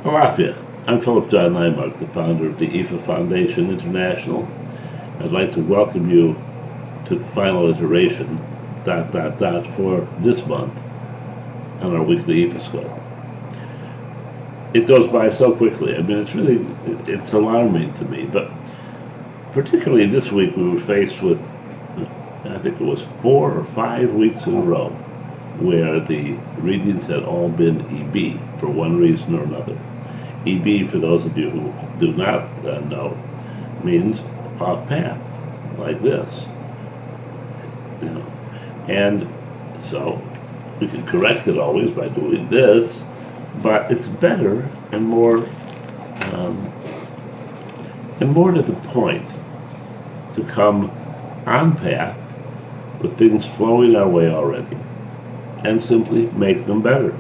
Alafia. I'm Philip John Neimark, the founder of the IFA Foundation International. I'd like to welcome you to the final iteration, for this month on our weekly ifascope. It goes by so quickly. I mean, it's alarming to me, but particularly this week we were faced with, I think it was 4 or 5 weeks in a row, where the readings had all been EB for one reason or another. EB, for those of you who do not know, means off path, like this. You know, and so we can correct it always by doing this, but it's better and more to the point to come on path with things flowing our way already and simply make them better.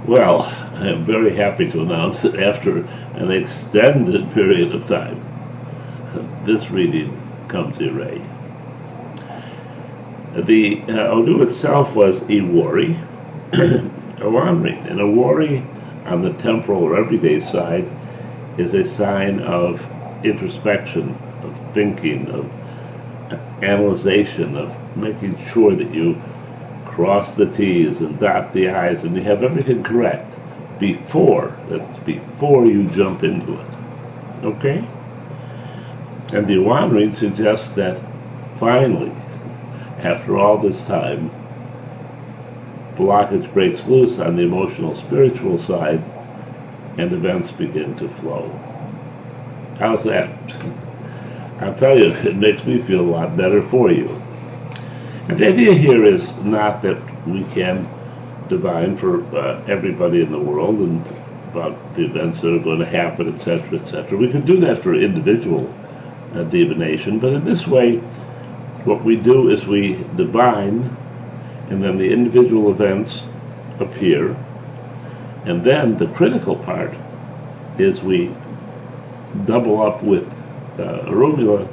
Well, I am very happy to announce that after an extended period of time, this reading comes array. The Odu itself was a worry, a wandering, and a worry on the temporal or everyday side is a sign of introspection, of thinking, of analyzation, of making sure that you cross the T's and dot the I's and you have everything correct before you jump into it. Okay? And the wandering suggests that finally, after all this time, blockage breaks loose on the emotional spiritual side and events begin to flow. How's that? I'll tell you, it makes me feel a lot better for you. And the idea here is not that we can divine for everybody in the world and about the events that are going to happen, etc., etc. We can do that for individual divination, but in this way, what we do is we divine, and then the individual events appear, and then the critical part is we double up with Orunmila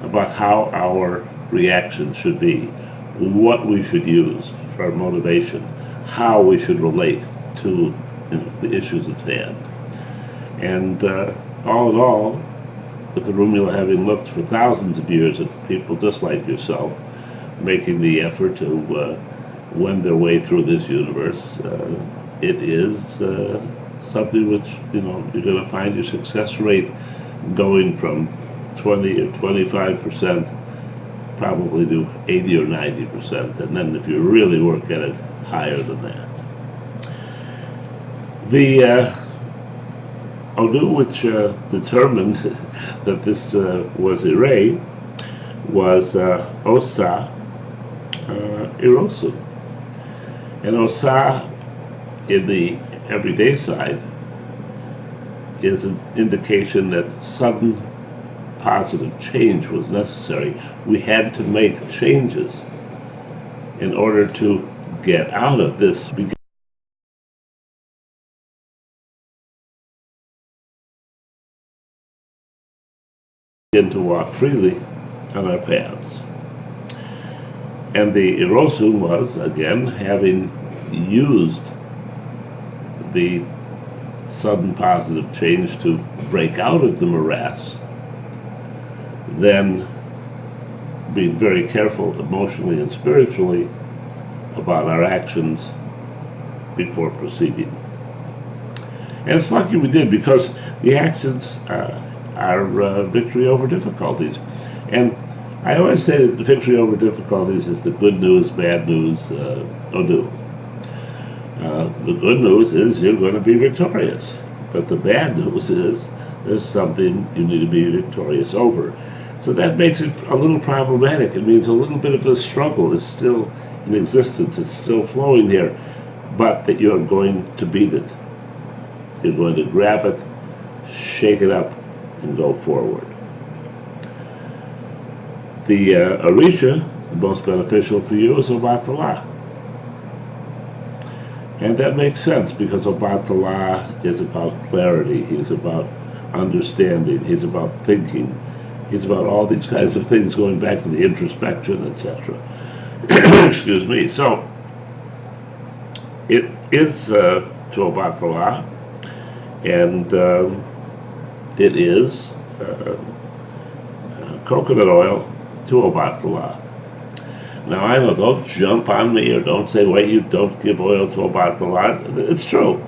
about how our reaction should be, what we should use for our motivation, how we should relate to the issues at hand. And all in all, with Orunmila having looked for thousands of years at people just like yourself, making the effort to wend their way through this universe, it is something which, you're going to find your success rate going from 20 or 25% probably to 80 or 90%, and then if you really work at it, higher than that. The Odu which determined that this was a ray was Osa Irosu. And Osa in the everyday side is an indication that sudden positive change was necessary. We had to make changes in order to get out of this. Begin to walk freely on our paths. And the Irosun was, again, having used the sudden positive change to break out of the morass, then being very careful emotionally and spiritually about our actions before proceeding. And it's lucky we did, because the actions are victory over difficulties. And I always say that the victory over difficulties is the good news, bad news, Odu. The good news is you're going to be victorious, but the bad news is there's something you need to be victorious over. So that makes it a little problematic. It means a little bit of a struggle is still in existence, it's still flowing here, but that you're going to beat it. You're going to grab it, shake it up, and go forward. The Orisha, the most beneficial for you, is Obatala. And that makes sense, because Obatala is about clarity, he's about understanding, he's about thinking, he's about all these kinds of things, going back to the introspection, etc. Excuse me. So it is to Obatala, And it is coconut oil to Obatala. Now, I know, don't jump on me or don't say, wait, you don't give oil to Obatala. It's true.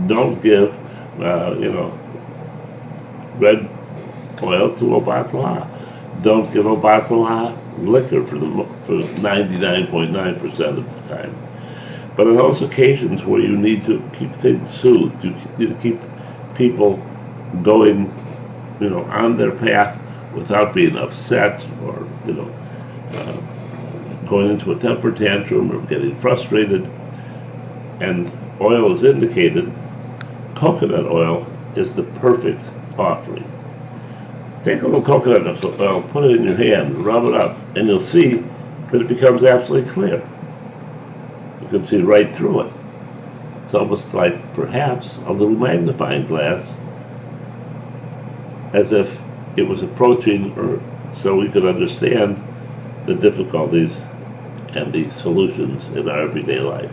Don't give, red oil to Obatala. Don't give Obatala liquor for 99.9% of the time. But on those occasions where you need to keep things soothed, you need to keep people going, on their path without being upset or, going into a temper tantrum or getting frustrated, and oil is indicated, coconut oil is the perfect offering. Take a little coconut oil, put it in your hand, rub it up, and you'll see that it becomes absolutely clear. You can see right through it. It's almost like perhaps a little magnifying glass, as if it was approaching, or so we could understand the difficulties and the solutions in our everyday life.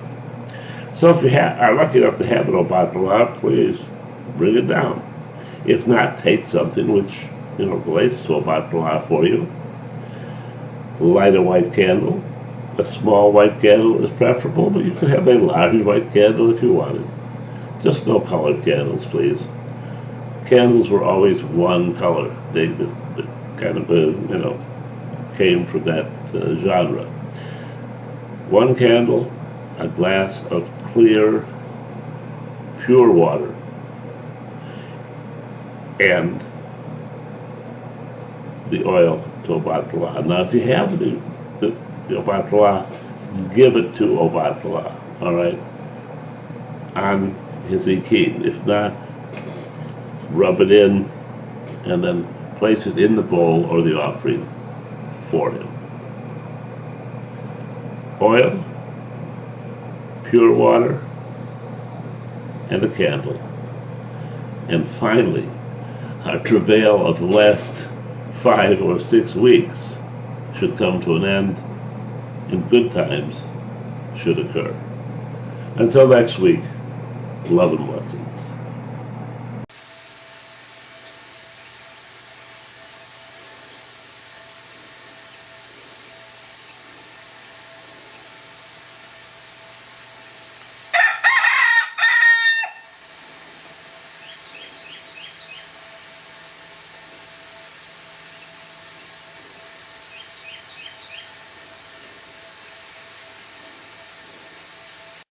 So if you are lucky enough to have an Obatala, please bring it down. If not, take something which relates to Obatala for you. Light a white candle. A small white candle is preferable, but you could have a large white candle if you wanted. Just no colored candles, please. Candles were always one color. They just kind of, came from that genre. One candle, a glass of clear, pure water, and the oil to Obatala. Now, if you have the Obatala, give it to Obatala, all right, on his ikin. If not, rub it in and then place it in the bowl or the offering for him. Oil, pure water, and a candle. And finally, our travail of the last 5 or 6 weeks should come to an end, and good times should occur. Until next week, love and blessings.